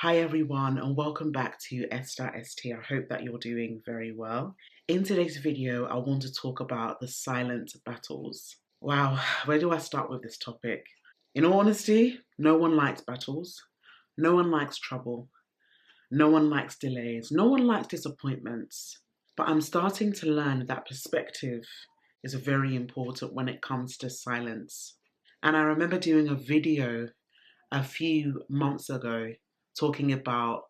Hi everyone and welcome back to Esther S T. I hope that you're doing very well. In today's video, I want to talk about the silent battles. Wow, where do I start with this topic? In all honesty, no one likes battles. No one likes trouble. No one likes delays. No one likes disappointments. But I'm starting to learn that perspective is very important when it comes to silence. And I remember doing a video a few months ago talking about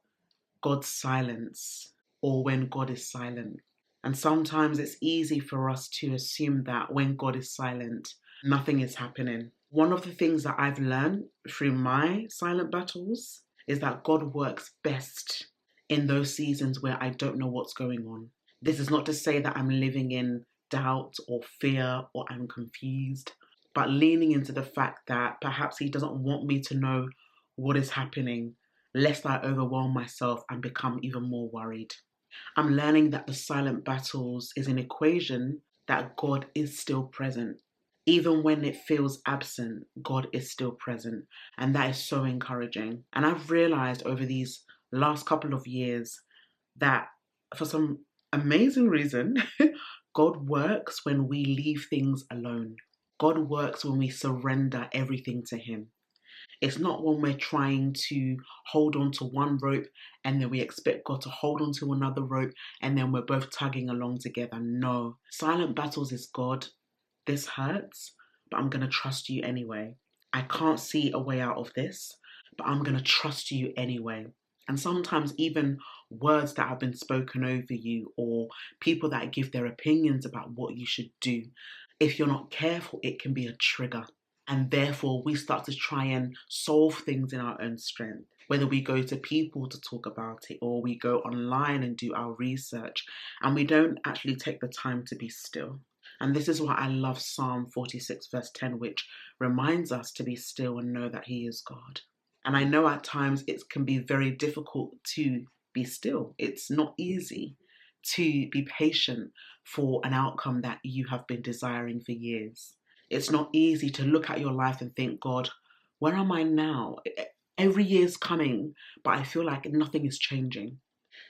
God's silence or when God is silent. And sometimes it's easy for us to assume that when God is silent, nothing is happening. One of the things that I've learned through my silent battles is that God works best in those seasons where I don't know what's going on. This is not to say that I'm living in doubt or fear or I'm confused, but leaning into the fact that perhaps He doesn't want me to know what is happening, lest I overwhelm myself and become even more worried. I'm learning that the silent battles is an equation that God is still present. Even when it feels absent, God is still present. And that is so encouraging. And I've realized over these last couple of years that for some amazing reason, God works when we leave things alone. God works when we surrender everything to Him. It's not when we're trying to hold on to one rope and then we expect God to hold on to another rope and then we're both tugging along together. No. Silent battles is God. This hurts, but I'm going to trust you anyway. I can't see a way out of this, but I'm going to trust you anyway. And sometimes even words that have been spoken over you or people that give their opinions about what you should do, if you're not careful, it can be a trigger. And therefore, we start to try and solve things in our own strength. Whether we go to people to talk about it or we go online and do our research, and we don't actually take the time to be still. And this is why I love Psalm 46 verse 10, which reminds us to be still and know that He is God. And I know at times it can be very difficult to be still. It's not easy to be patient for an outcome that you have been desiring for years. It's not easy to look at your life and think, God, where am I now? Every year's coming, but I feel like nothing is changing.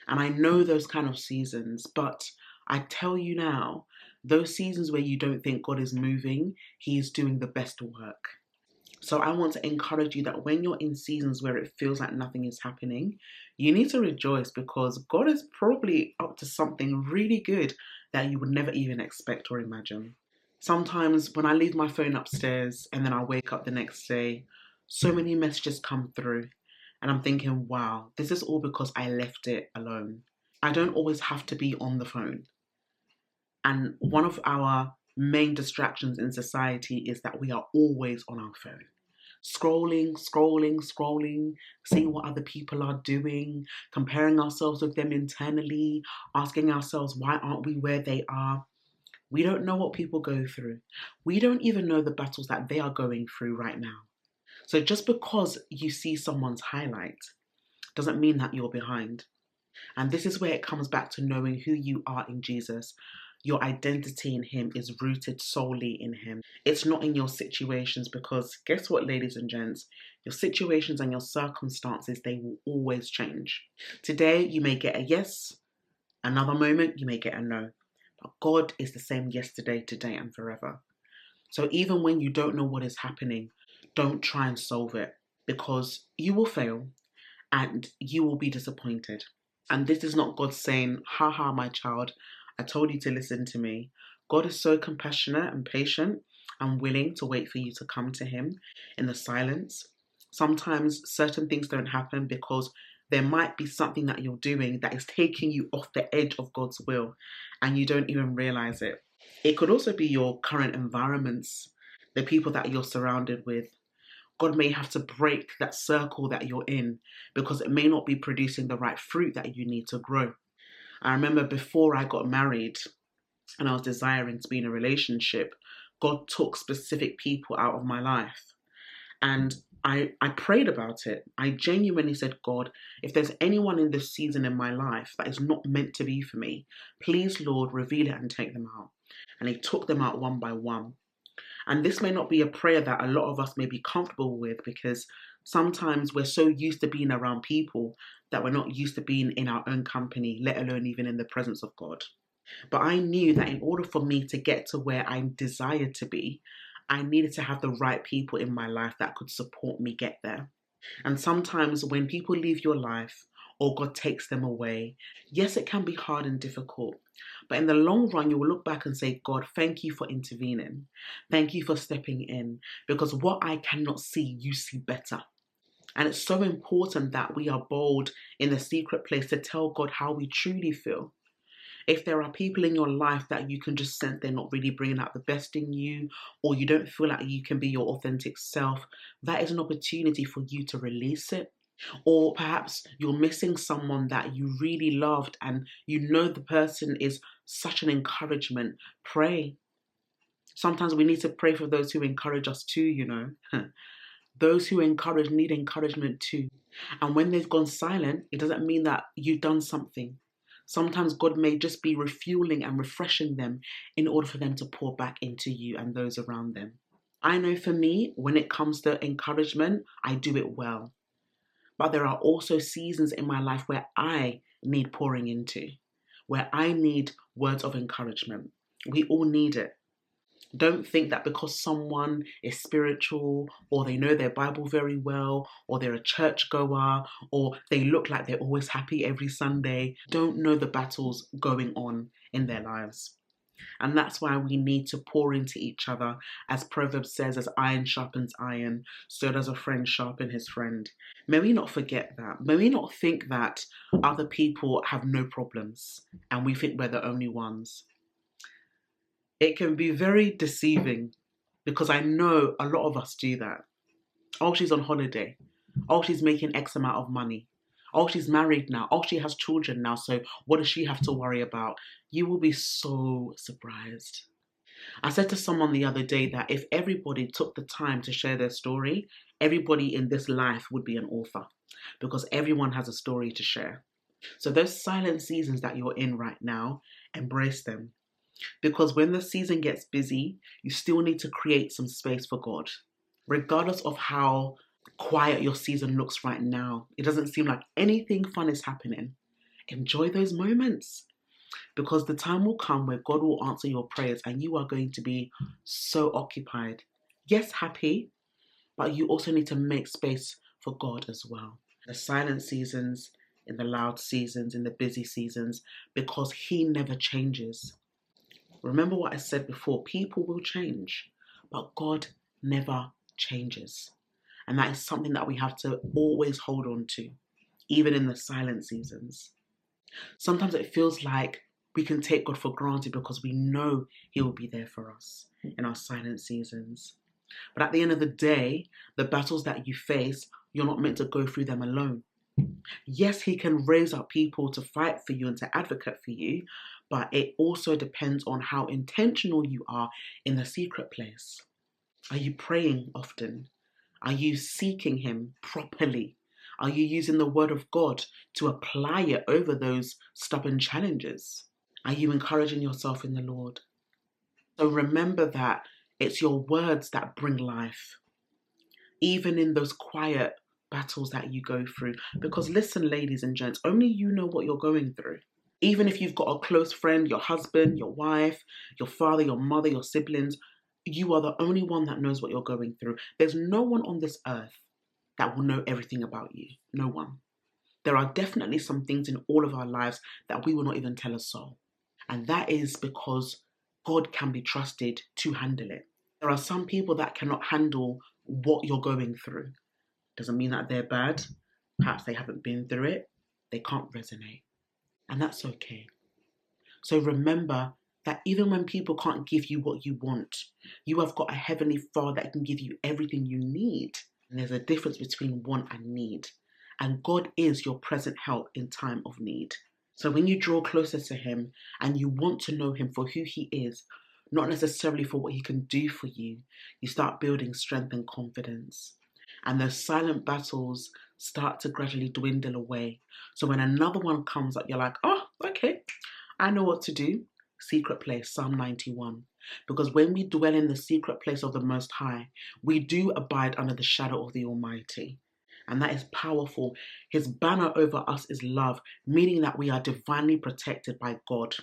And I know those kind of seasons, but I tell you now, those seasons where you don't think God is moving, He is doing the best work. So I want to encourage you that when you're in seasons where it feels like nothing is happening, you need to rejoice because God is probably up to something really good that you would never even expect or imagine. Sometimes when I leave my phone upstairs and then I wake up the next day, so many messages come through and I'm thinking, wow, this is all because I left it alone. I don't always have to be on the phone. And one of our main distractions in society is that we are always on our phone. Scrolling, seeing what other people are doing, comparing ourselves with them internally, asking ourselves, why aren't we where they are? We don't know what people go through. We don't even know the battles that they are going through right now. So just because you see someone's highlight doesn't mean that you're behind. And this is where it comes back to knowing who you are in Jesus. Your identity in Him is rooted solely in Him. It's not in your situations because guess what, ladies and gents? Your situations and your circumstances, they will always change. Today, you may get a yes. Another moment, you may get a no. But God is the same yesterday, today, and forever. So even when you don't know what is happening, don't try and solve it because you will fail and you will be disappointed. And this is not God saying, haha, my child, I told you to listen to me. God is so compassionate and patient and willing to wait for you to come to Him in the silence. Sometimes certain things don't happen because there might be something that you're doing that is taking you off the edge of God's will and you don't even realize it. It could also be your current environments, the people that you're surrounded with. God may have to break that circle that you're in because it may not be producing the right fruit that you need to grow. I remember before I got married and I was desiring to be in a relationship, God took specific people out of my life. And I prayed about it. I genuinely said, God, if there's anyone in this season in my life that is not meant to be for me, please, Lord, reveal it and take them out. And He took them out one by one. And this may not be a prayer that a lot of us may be comfortable with because Sometimes we're so used to being around people that we're not used to being in our own company, let alone even in the presence of God. But I knew that in order for me to get to where I desired to be, I needed to have the right people in my life that could support me get there. And sometimes when people leave your life or God takes them away, yes, it can be hard and difficult. But in the long run, you will look back and say, God, thank you for intervening. Thank you for stepping in. Because what I cannot see, you see better. And it's so important that we are bold in the secret place to tell God how we truly feel. If there are people in your life that you can just sense they're not really bringing out the best in you, or you don't feel like you can be your authentic self, that is an opportunity for you to release it. Or perhaps you're missing someone that you really loved and you know the person is such an encouragement. Pray. Sometimes we need to pray for those who encourage us too, you know. Those who encourage need encouragement too. And when they've gone silent, it doesn't mean that you've done something. Sometimes God may just be refueling and refreshing them in order for them to pour back into you and those around them. I know for me, when it comes to encouragement, I do it well. But there are also seasons in my life where I need pouring into, where I need words of encouragement. We all need it. Don't think that because someone is spiritual or they know their Bible very well or they're a churchgoer or they look like they're always happy every Sunday, don't know the battles going on in their lives. And that's why we need to pour into each other. As Proverbs says, as iron sharpens iron, so does a friend sharpen his friend. May we not forget that. May we not think that other people have no problems and we think we're the only ones. It can be very deceiving because I know a lot of us do that. Oh, she's on holiday. Oh, she's making X amount of money. Oh, she's married now. Oh, she has children now. So what does she have to worry about? You will be so surprised. I said to someone the other day that if everybody took the time to share their story, everybody in this life would be an author because everyone has a story to share. So those silent seasons that you're in right now, embrace them. Because when the season gets busy, you still need to create some space for God. Regardless of how quiet your season looks right now, it doesn't seem like anything fun is happening. Enjoy those moments because the time will come where God will answer your prayers and you are going to be so occupied. Yes, happy, but you also need to make space for God as well. The silent seasons, in the loud seasons, in the busy seasons, because He never changes. Remember what I said before, people will change, but God never changes. And that is something that we have to always hold on to, even in the silent seasons. Sometimes it feels like we can take God for granted because we know He will be there for us in our silent seasons. But at the end of the day, the battles that you face, you're not meant to go through them alone. Yes, He can raise up people to fight for you and to advocate for you, but it also depends on how intentional you are in the secret place. Are you praying often? Are you seeking Him properly? Are you using the Word of God to apply it over those stubborn challenges? Are you encouraging yourself in the Lord? So remember that it's your words that bring life, even in those quiet battles that you go through. Because listen, ladies and gents, only you know what you're going through. Even if you've got a close friend, your husband, your wife, your father, your mother, your siblings, you are the only one that knows what you're going through. There's no one on this earth that will know everything about you. No one. There are definitely some things in all of our lives that we will not even tell a soul. And that is because God can be trusted to handle it. There are some people that cannot handle what you're going through. Doesn't mean that they're bad. Perhaps they haven't been through it. They can't resonate. And that's okay. So remember that even when people can't give you what you want, you have got a heavenly Father that can give you everything you need. And there's a difference between want and need. And God is your present help in time of need. So when you draw closer to Him and you want to know Him for who He is, not necessarily for what He can do for you, you start building strength and confidence. And those silent battles start to gradually dwindle away. So when another one comes up, you're like, oh, okay, I know what to do. Secret place, Psalm 91. Because when we dwell in the secret place of the Most High, we do abide under the shadow of the Almighty. And that is powerful. His banner over us is love, meaning that we are divinely protected by God.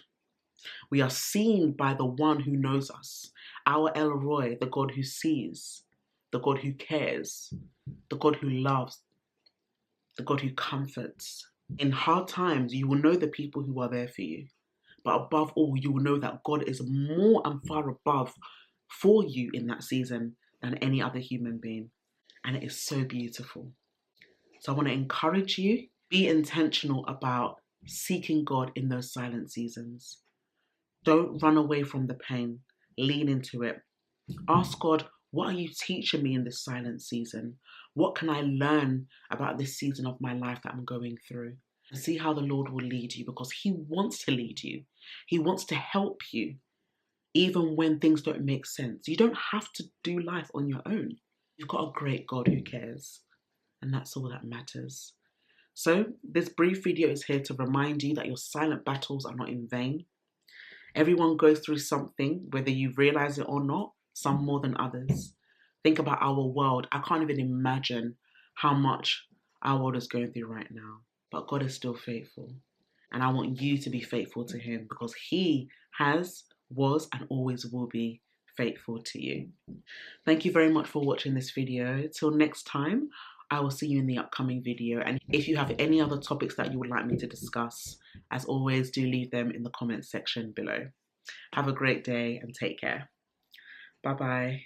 We are seen by the one who knows us, our El Roy, the God who sees, the God who cares, the God who loves, the God who comforts. In hard times, you will know the people who are there for you. But above all, you will know that God is more and far above for you in that season than any other human being. And it is so beautiful. So I want to encourage you, be intentional about seeking God in those silent seasons. Don't run away from the pain. Lean into it. Ask God, what are you teaching me in this silent season? What can I learn about this season of my life that I'm going through? And see how the Lord will lead you, because He wants to lead you. He wants to help you, even when things don't make sense. You don't have to do life on your own. You've got a great God who cares, and that's all that matters. So this brief video is here to remind you that your silent battles are not in vain. Everyone goes through something, whether you realize it or not, some more than others. Think about our world. I can't even imagine how much our world is going through right now. But God is still faithful. And I want you to be faithful to Him, because He has, was, and always will be faithful to you. Thank you very much for watching this video. Till next time, I will see you in the upcoming video. And if you have any other topics that you would like me to discuss, as always, do leave them in the comments section below. Have a great day and take care. Bye-bye.